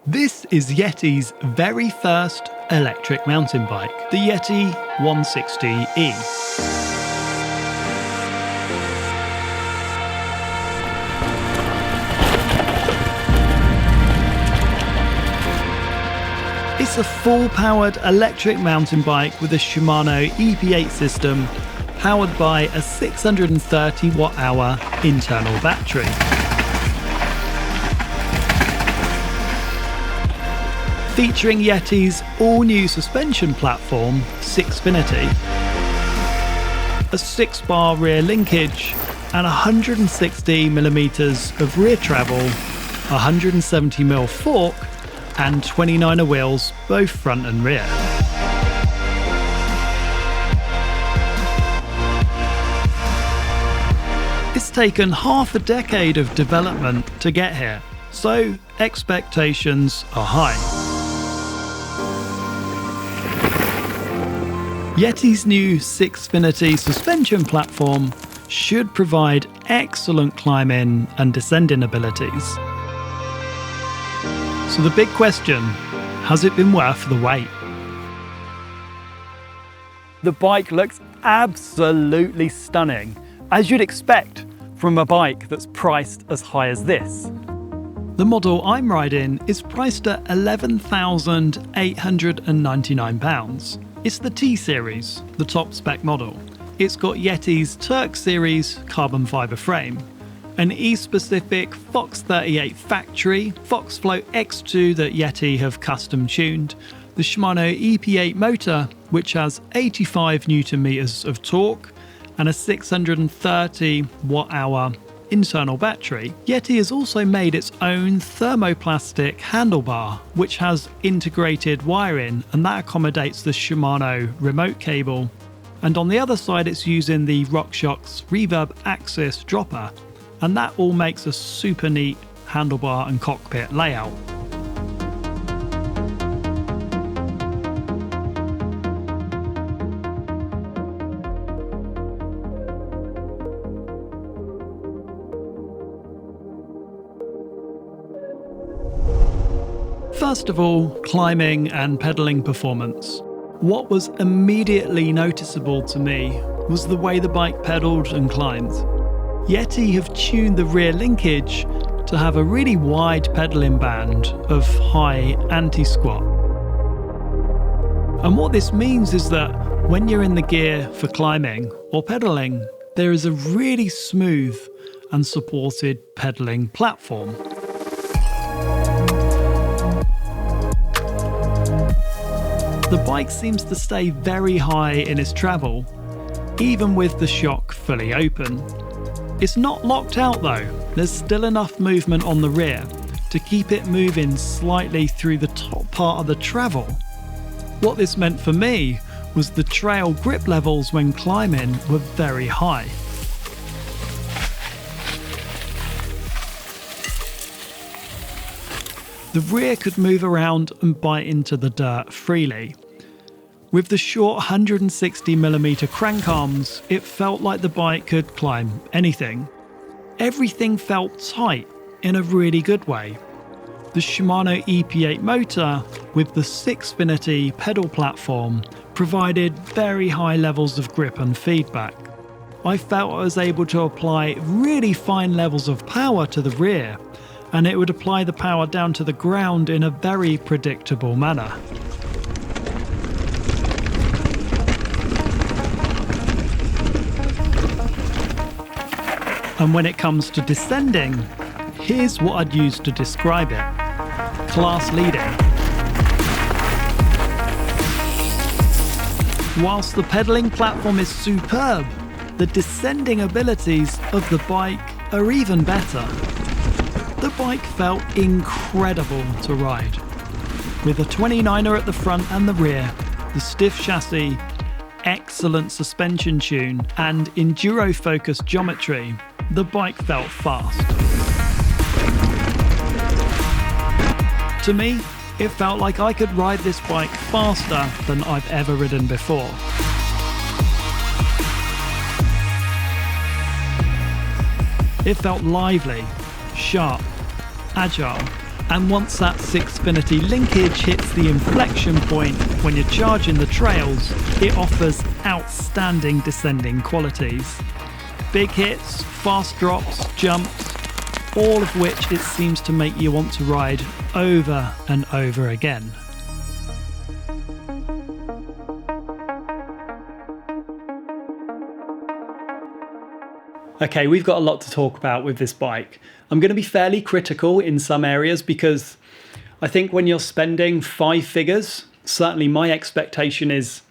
This is Yeti's very first electric mountain bike, the Yeti 160E. It's a full-powered electric mountain bike with a Shimano EP8 system powered by a 630 watt-hour internal battery. Featuring Yeti's all-new suspension platform, Sixfinity, a 6-bar rear linkage and 160mm of rear travel, 170mm fork and 29er wheels, both front and rear. It's taken half a decade of development to get here, so expectations are high. Yeti's new Sixfinity suspension platform should provide excellent climbing and descending abilities. So the big question, has it been worth the wait? The bike looks absolutely stunning, as you'd expect from a bike that's priced as high as this. The model I'm riding is priced at £11,899. It's the T-Series, the top spec model. It's got Yeti's Turk Series carbon fibre frame, an E-specific Fox 38 factory, Foxfloat X2 that Yeti have custom tuned, the Shimano EP8 motor, which has 85 Nm of torque, and a 630 watt-hour internal battery. Yeti has also made its own thermoplastic handlebar, which has integrated wiring, and that accommodates the Shimano remote cable. And on the other side, it's using the RockShox Reverb Axis dropper, and that all makes a super neat handlebar and cockpit layout. First of all, climbing and pedalling performance. What was immediately noticeable to me was the way the bike pedaled and climbed. Yeti have tuned the rear linkage to have a really wide pedaling band of high anti-squat. And what this means is that when you're in the gear for climbing or pedaling, there is a really smooth and supported pedaling platform. The bike seems to stay very high in its travel, even with the shock fully open. It's not locked out though, there's still enough movement on the rear to keep it moving slightly through the top part of the travel. What this meant for me was the trail grip levels when climbing were very high. The rear could move around and bite into the dirt freely. With the short 160mm crank arms, it felt like the bike could climb anything. Everything felt tight in a really good way. The Shimano EP8 motor with the Sixfinity pedal platform provided very high levels of grip and feedback. I felt I was able to apply really fine levels of power to the rear, and it would apply the power down to the ground in a very predictable manner. And when it comes to descending, here's what I'd use to describe it. Class leading. Whilst the pedaling platform is superb, the descending abilities of the bike are even better. The bike felt incredible to ride. With a 29er at the front and the rear, the stiff chassis, excellent suspension tune, and enduro-focused geometry, the bike felt fast. To me, it felt like I could ride this bike faster than I've ever ridden before. It felt lively, sharp, agile, And once that Sixfinity linkage hits the inflection point when you're charging the trails, it offers outstanding descending qualities. Big hits, fast drops, jumps, all of which it seems to make you want to ride over and over again. Okay, we've got a lot to talk about with this bike. I'm going to be fairly critical in some areas because I think when you're spending 5 figures, certainly my expectation is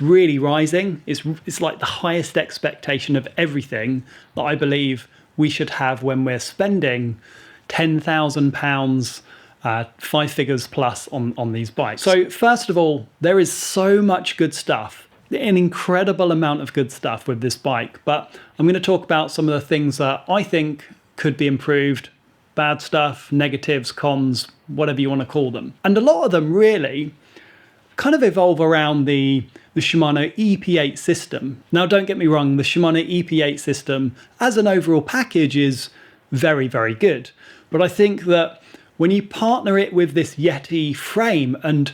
really rising. It's like the highest expectation of everything that I believe we should have when we're spending £10,000, 5 figures plus on these bikes. So first of all, there is so much good stuff, an incredible amount of good stuff with this bike, but I'm going to talk about some of the things that I think could be improved, bad stuff, negatives, cons, whatever you want to call them. And a lot of them really kind of evolve around the Shimano EP8 system. Now, don't get me wrong, the Shimano EP8 system as an overall package is very, very good. But I think that when you partner it with this Yeti frame and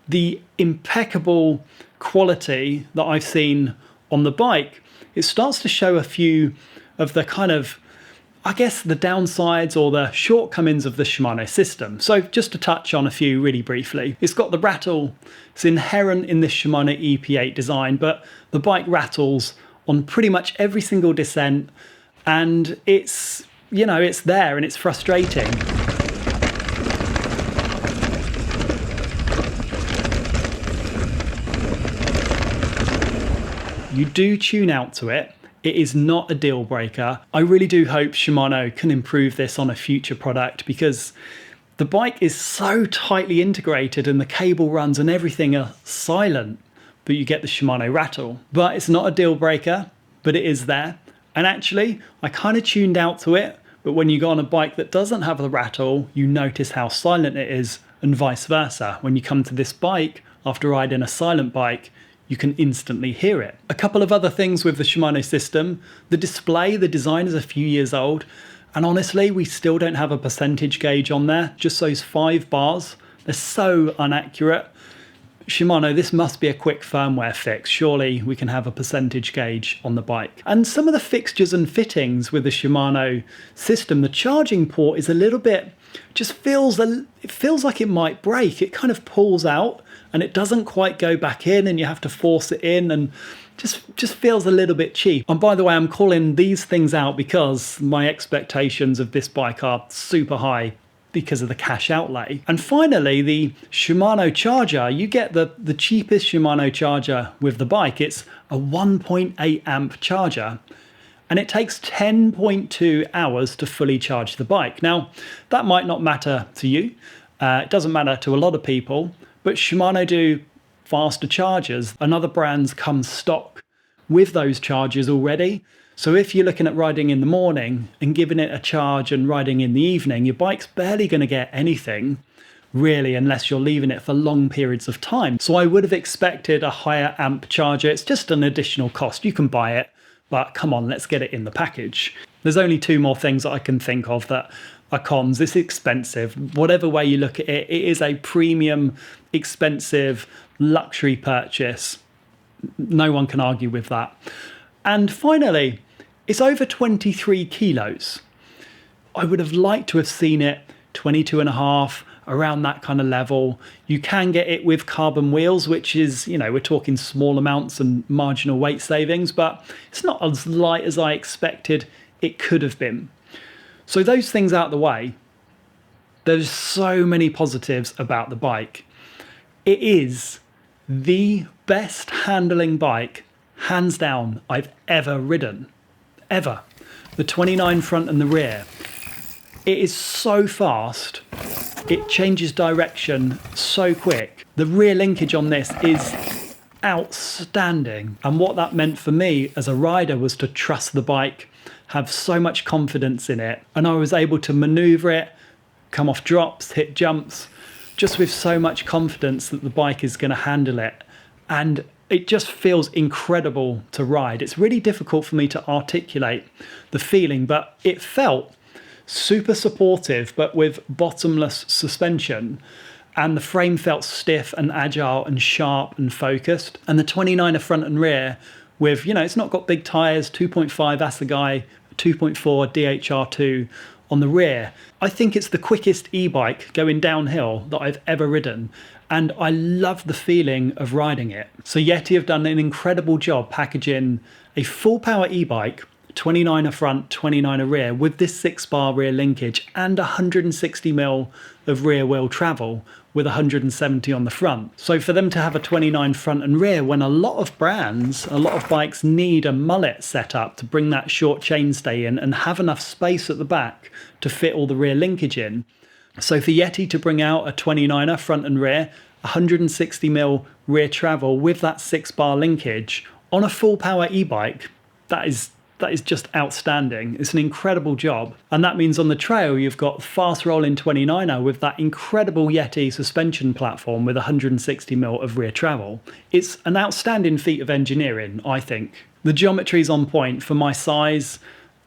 the impeccable quality that I've seen on the bike, it starts to show a few of the kind of, I guess, the downsides or the shortcomings of the Shimano system. So just to touch on a few really briefly, it's got the rattle. It's inherent in this Shimano EP8 design, but the bike rattles on pretty much every single descent, and it's, you know, it's there and it's frustrating. You do tune out to it. It is not a deal breaker. I really do hope Shimano can improve this on a future product because the bike is so tightly integrated and the cable runs and everything are silent, but you get the Shimano rattle. But it's not a deal breaker, but it is there. And actually, I kind of tuned out to it, but when you go on a bike that doesn't have the rattle, you notice how silent it is, and vice versa. When you come to this bike, after riding a silent bike, you can instantly hear it. A couple of other things with the Shimano system. The display, the design is a few years old, and honestly, we still don't have a percentage gauge on there. Just those 5 bars. They're so inaccurate. Shimano, this must be a quick firmware fix. Surely we can have a percentage gauge on the bike. And some of the fixtures and fittings with the Shimano system, the charging port is a little bit, it feels like it might break. It kind of pulls out and it doesn't quite go back in and you have to force it in, and just feels a little bit cheap. And by the way, I'm calling these things out because my expectations of this bike are super high because of the cash outlay. And finally, the Shimano charger. You get the cheapest Shimano charger with the bike. It's a 1.8 amp charger, and it takes 10.2 hours to fully charge the bike. Now, that might not matter to you. It doesn't matter to a lot of people, but Shimano do faster chargers, and other brands come stock with those chargers already. So if you're looking at riding in the morning and giving it a charge and riding in the evening, your bike's barely going to get anything, really, unless you're leaving it for long periods of time. So I would have expected a higher amp charger. It's just an additional cost. You can buy it, but come on, let's get it in the package. There's only 2 more things that I can think of that are cons. It's expensive. Whatever way you look at it, it is a premium, expensive luxury purchase. No one can argue with that. And finally, it's over 23 kilos. I would have liked to have seen it 22.5, around that kind of level. You can get it with carbon wheels, which is, you know, we're talking small amounts and marginal weight savings, but it's not as light as I expected it could have been. So those things out the way, there's so many positives about the bike. It is the best handling bike, hands down, I've ever ridden. Ever. The 29 front and the rear. It is so fast. It changes direction so quick. The rear linkage on this is outstanding. And what that meant for me as a rider was to trust the bike, have so much confidence in it. And I was able to maneuver it, come off drops, hit jumps, just with so much confidence that the bike is going to handle it. And it just feels incredible to ride. It's really difficult for me to articulate the feeling, but it felt super supportive, but with bottomless suspension. And the frame felt stiff and agile and sharp and focused. And the 29er front and rear with, it's not got big tyres, 2.5 Assegai, 2.4 DHR2 on the rear. I think it's the quickest e-bike going downhill that I've ever ridden. And I love the feeling of riding it. So Yeti have done an incredible job packaging a full power e-bike, 29er front, 29er rear, with this 6-bar rear linkage and 160mm of rear wheel travel with 170 on the front. So for them to have a 29 front and rear, when a lot of brands, a lot of bikes need a mullet setup to bring that short chainstay in and have enough space at the back to fit all the rear linkage in. So for Yeti to bring out a 29er front and rear, 160mm rear travel with that 6-bar linkage on a full power e-bike, that is just outstanding. It's an incredible job. And that means on the trail, you've got fast rolling 29er with that incredible Yeti suspension platform with 160mm of rear travel. It's an outstanding feat of engineering, I think. The geometry's on point for my size.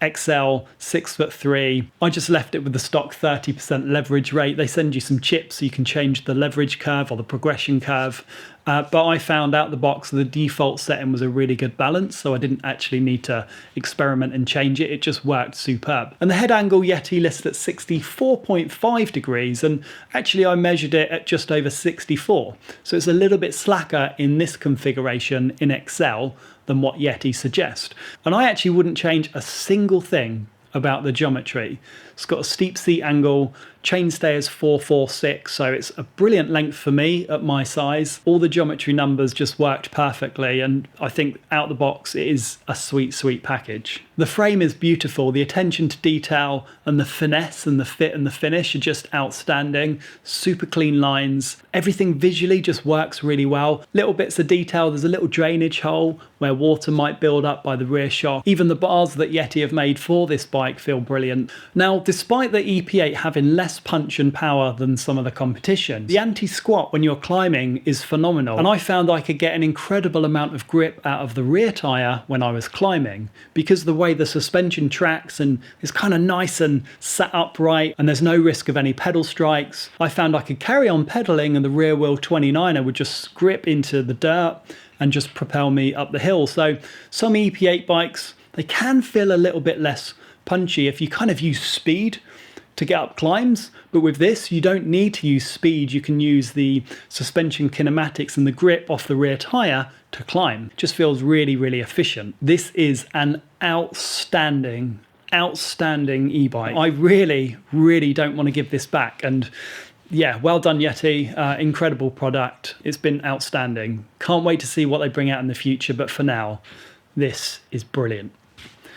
XL, 6'3". I just left it with the stock 30% leverage rate. They send you some chips so you can change the leverage curve or the progression curve. But I found out the box the default setting was a really good balance, so I didn't actually need to experiment and change it. It just worked superb. And the head angle Yeti lists at 64.5 degrees, and actually I measured it at just over 64. So it's a little bit slacker in this configuration in XL than what Yeti suggest. And I actually wouldn't change a single thing about the geometry. It's got a steep seat angle, chainstay is 446, so it's a brilliant length for me at my size. All the geometry numbers just worked perfectly, and I think out the box it is a sweet, sweet package. The frame is beautiful. The attention to detail and the finesse and the fit and the finish are just outstanding. Super clean lines. Everything visually just works really well. Little bits of detail. There's a little drainage hole where water might build up by the rear shock. Even the bars that Yeti have made for this bike feel brilliant. Now, despite the EP8 having less punch and power than some of the competition, the anti-squat when you're climbing is phenomenal. And I found I could get an incredible amount of grip out of the rear tyre when I was climbing, because the way the suspension tracks and is kind of nice and sat upright, and there's no risk of any pedal strikes. I found I could carry on pedaling and the rear wheel 29er would just grip into the dirt and just propel me up the hill. So some EP8 bikes, they can feel a little bit less punchy if you kind of use speed to get up climbs, but with this you don't need to use speed. You can use the suspension kinematics and the grip off the rear tyre to climb. It just feels really, really efficient. This is an outstanding e-bike. I really, really don't want to give this back, and yeah, well done Yeti, incredible product. It's been outstanding. Can't wait to see what they bring out in the future, but for now, this is brilliant.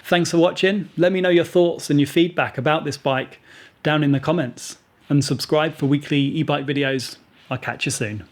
Thanks for watching. Let me know your thoughts and your feedback about this bike down in the comments, and subscribe for weekly e-bike videos. I'll catch you soon.